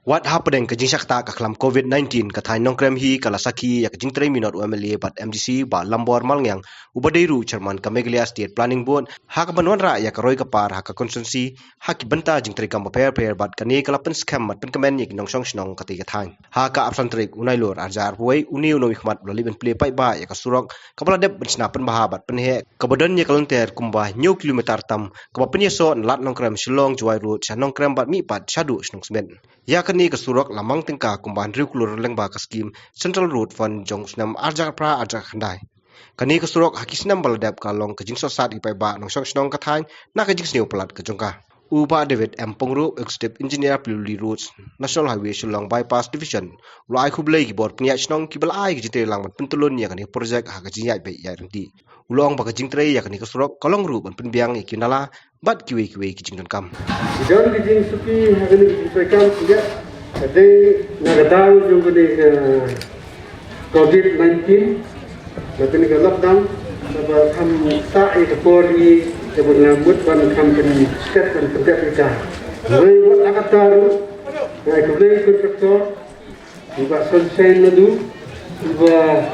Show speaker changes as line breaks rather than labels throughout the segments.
Wat happening ke jing sakta ka klam COVID-19 ka thai nongkrem hi kala sakhi ya jing 3 minute UMLA bat MDC ba lambor malngyang ubadeiru chairman ka Meghalaya State Planning Board ha ka banwan ra ya ka roi ka par ha ka constituency ha ki banta jing 3 kam pair bat ka ne kala pen scam mat pen kamen yek nong song snong ka ti ka thai ha ka absan trik unai lor arjar huai uniu no hikmat lo liben play pai ba ya ka surok ka bala deb bensna pen baha bat pen he ka badan ya kalanter kumba nyu kilometer tam ka pen ye so lat nongkrem shillong juai road cha nongkrem bat mi pat shadu snong smen ya ka ni ka surok lamang tingka kumban riukulur lengba ka scheme Central Road Fund jongsnam arjak pra arjak khandai kani ka surok hakisnam baladap ka long ka jingso sat ipai ba nong song snong ka thain na ka jingsneu plat ka jongka Uba David M. Pongru, Executive Engineer Piluli Roads, National Highway Shillong Bypass Division, Ulai Kublai ki bor pnia snong ki balai ki jite lang pentulun ya kani project ha ka jinyai be ya renti ulong ba ka jingtre ya kani ka surok kalong ru ban penbiang ikinala bat kiwe ki jingdon kam
John ki jing suki ha kani ki pekam ya ade nagadau yung kani COVID-19 nakani ka lockdown sabab kam sa'i ka pori sebut lambut ban company sket ban pendek Ngai wat akataru ngai kublai kontraktor juga sunshine nadu juga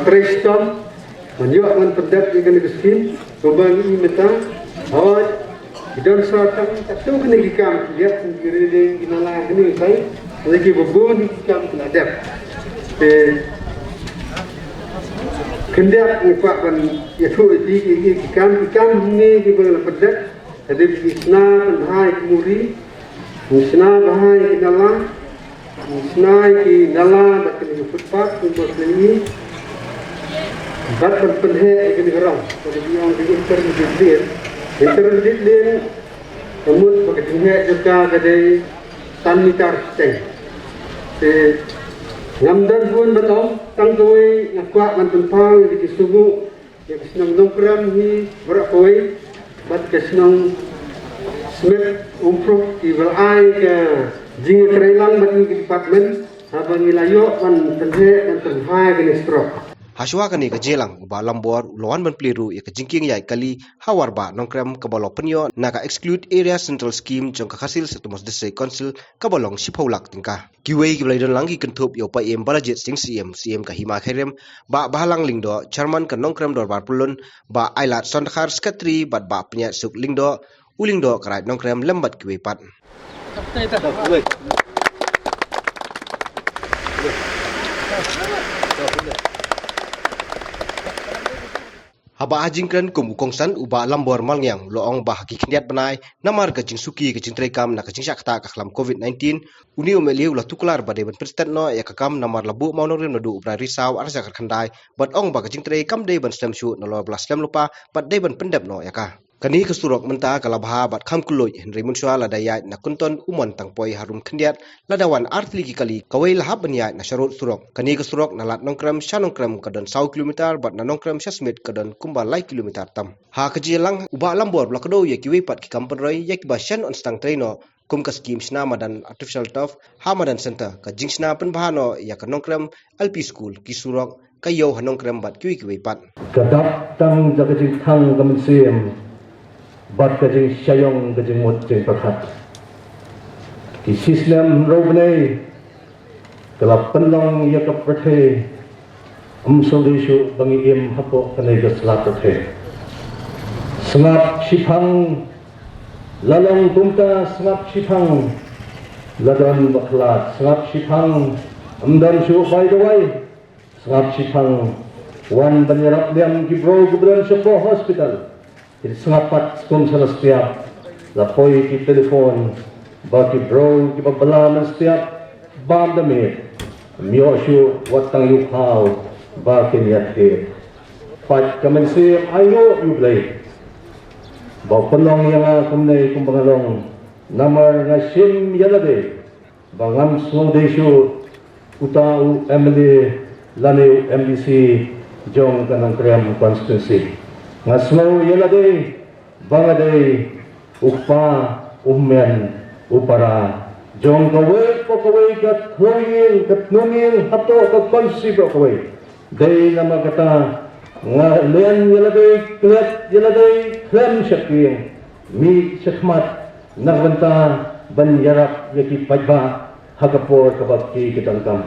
Preston menjual ban pendek ikan miskin kembali meta awat idon sartam satu kena gikam lihat sendiri inala ini kai lagi bubun gikam adab kendak ngpak ban yatu di gikam ni di bawah pendek ada bisna penhai muri bisna bahai inala bisna ki nala batin footpath untuk ini bat penhe ikan gerang pada yang di internet lane kemudian pakai penhe juga kadai sanitar ceng ngamdan pun betul tangkoi ngakwa mantan pang di subuh yang senang nongkram hi berakoi bat kesenang smith umprov di belai ke jing trailang batu di department abang ilayo man penhe dan penhai kena stroke
Haswa kani ka jelang uba lambor lawan ban pliru ya ka jingking yai kali hawar ba nongkrem ka balo penyo na ka exclude area central scheme jong ka khasil setumos district council ka balong sipaulak tingka kiwei ki blaidon langki kentup yo pa em balajet sing cm ka hima khairem ba bahalang lingdo chairman ka nongkrem dor bar pulun ba ailat sondakhar sekretari bat ba penya suk lingdo ulingdo karai nongkrem lembat kiwei pat Haba ajingkran kum kongsan uba lambor malngyang loong bah ki khniat banai namar ka jingsuki ka jingtrekam na ka jingsakta ka khlam COVID-19 uni umeli ulah tuklar bade ban president no ya ka kam namar labu maunong rem nadu ubra risau arsa ka khandai bat ong ba ka jingtrekam de ban stem shu no lo blas lem lupa bat de ban pendep no ya ka kani ka surok menta kala baha bat kham kuloi henry munswa la daya na kunton umon tangpoi harum khniat ladawan artli ki kali kawai lahab banya na sharut surok kani ka surok na lat nongkram shanongkram kadon 100 km bat na nongkram shasmit kadon kumba lai kilometer tam ha ka jelang uba lambor blakdo ye kiwe pat ki kampan roi ye ki ba shan on stang traino kum ka scheme sna madan artificial turf hamadan center ka jingsna pen bahano ya ka nongkram lp school ki surok kayo hanongkram bat kiwe pat
kadap tang jakajing thang kamsem bat kajing syayong kajing mut jing pakat ki sistem robne kelap penlong ya ka prathe amsolishu bangi im hapo kanai ka slat prathe sangap sipang lalong tumta sangap sipang ladon baklat sangap sipang amdan shu by the way sangap sipang wan banyarap liam ki bro gubran sapa hospital Jadi sengapat kum sana setiap lapoi ki telefon bagi bro ki babalaman setiap bam damit mioshu watang yu hau bagi niat he pat kamen se ayo yu play ba penong yang kumnei kum bangalong namar ngasim yalade bangam sung deshu utau MLA lane MDC jong kanang krem constituency ngaslo yalade bangadei upa ummen upara jong kawe gat nungil hato ka konsibo kawe dei nama kata ngalen yalade klet yalade klem shaking mi shakmat nagbanta banyarak yaki pajba hagapor kabaki kitangkam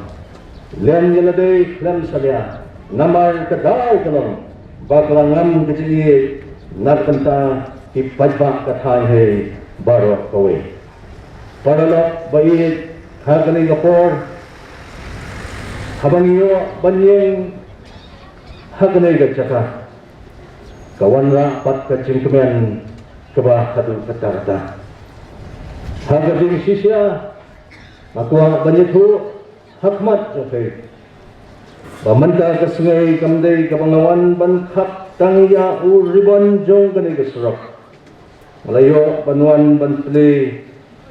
len yelade klem salya namar kadaw kalong baklangam kecili narkanta ki pajba kathai he baro kawe paralok bai hagani gapor habangiyo banyeng hagani gachaka kawanra pat kacingkemen kebah hadu kata-kata hagani sisya Makwa banyak hakmat okay. Bamanta ke sungai kamdai ke bangawan ban khap tangya ribon jong kani ke surak. Malayo banuan ban ple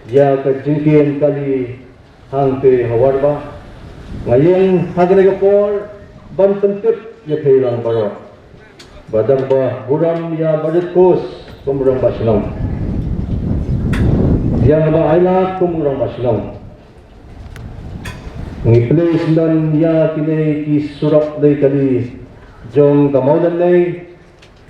ya ke jingkien kali hangte hawarba. Ngayeng hagane ke por ban pentip ya kailang baro. Badang ba buram ya bajet kos kumurang basinong. Yang ba ayat kumurang basinong. Ngiplay sindan ya kini ki surak day kali jong kamaudan day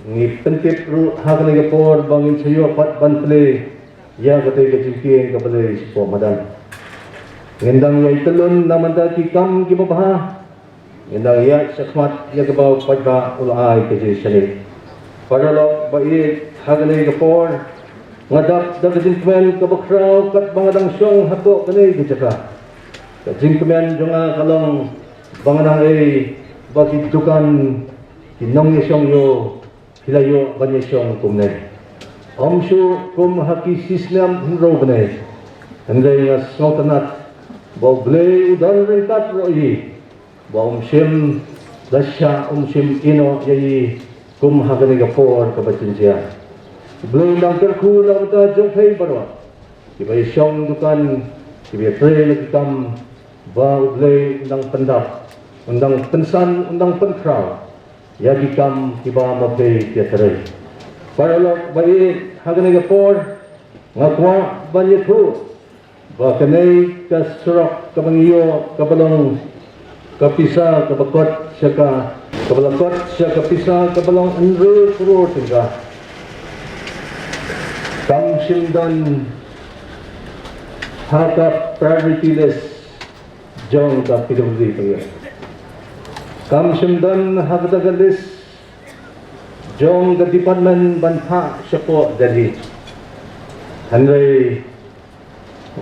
ngipentip ru hagani gapor bangin sayo pat bantle ya katay kajingkien kapalay sipo madan ngendang ya italon naman da ki kam ki babaha ngendang ya sakmat ya kabaw padba ulay kajay sani paralok bait hagani gapor ngadap da kajingkien kabakraw kat bangadang siyong hapo kanay kajaka Kajingkemen jonga kalong banganang bagi tukan kinong yesong yo hilayo banyesong kumne omshu kum haki sislam hro bne andai nga snotanat bo ble udan rentat roi bo omshim dasha omshim ino yai kum hagani gapor kabachinsia ble nang kerku nang ta jongphei barwa kibai song dukan kibai tre lekam ba ublay undang pendap undang pensan undang penkraw ya gikam kiba mabay tiatray paralok bai hagani gapor ngakwa banyethu ba kanay kasurak kabangiyo kabalong kapisa kabakot siya kabalakot siya kapisa kabalong andre puro tingga kam simdan haka priority list jong ka PWD pagya. Kam simdan hagdagalis jong ka department bantha siya dali. Hanray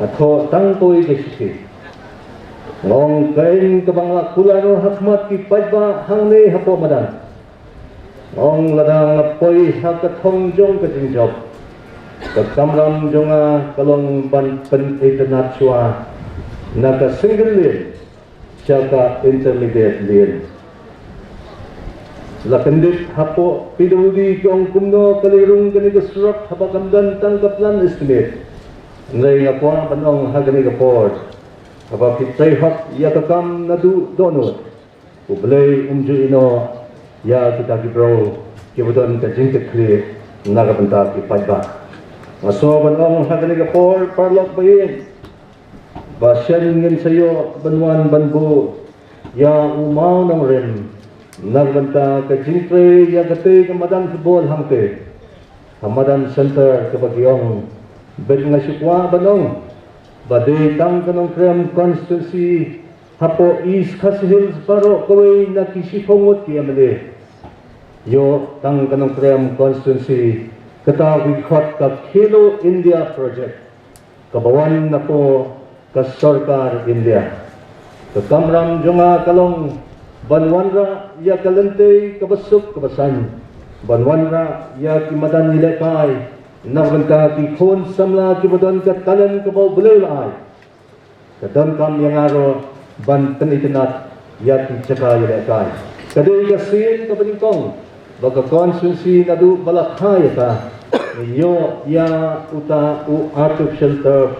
atho tangkoy kisiki. Ngong kain kabangla kulano hakmat ki pajba hangne hapo madan. Ngong ladang apoy hakathong jong ka jingjob. Kakamram jonga kalong ban penitnat suwa naka single lane siya intermediate lane lakandit hapo PWD kong kumno kalirung kani kasrak hapakamdan tangkaplan estimate ngay nga kwa panong hagani kaport hapa pitay hap yakakam nadu donut ublay umju ino ya kita kibro kibudon ka jingkakli nakapanta kipadba maso panong hagani kaport parlok bayin Basyan ngin sayo banwan banbo ya umaw ng rin nagbanta ka jingtre ya kate kamadan football hangte kamadan center kabagyong bed nga sukwa banong bade tang kanong krem constituency hapo East Khas Hills paro kaway nakisipongot kiyamali yo tang kanong krem constituency katawig khot ka Khelo India project kabawan na po Kasarkar India. Kakamram jonga kalong banwanra ya kalente kabasuk kabasan. Banwanra ya kimadan nilekay. Naganta ki khon samla kimadan ka talan kabaw bulay. Kadam kam yang aro ban tenitinat ya ki chaka nilekay. Kadai kasin kabalingkong baga constituency nadu balakhay ka. Yo ya uta u artificial turf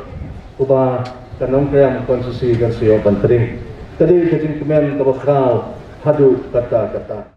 uba kanong krem konsusi kan siyo pantring. Tadi kajing kemen kabakraw hadu kata-kata.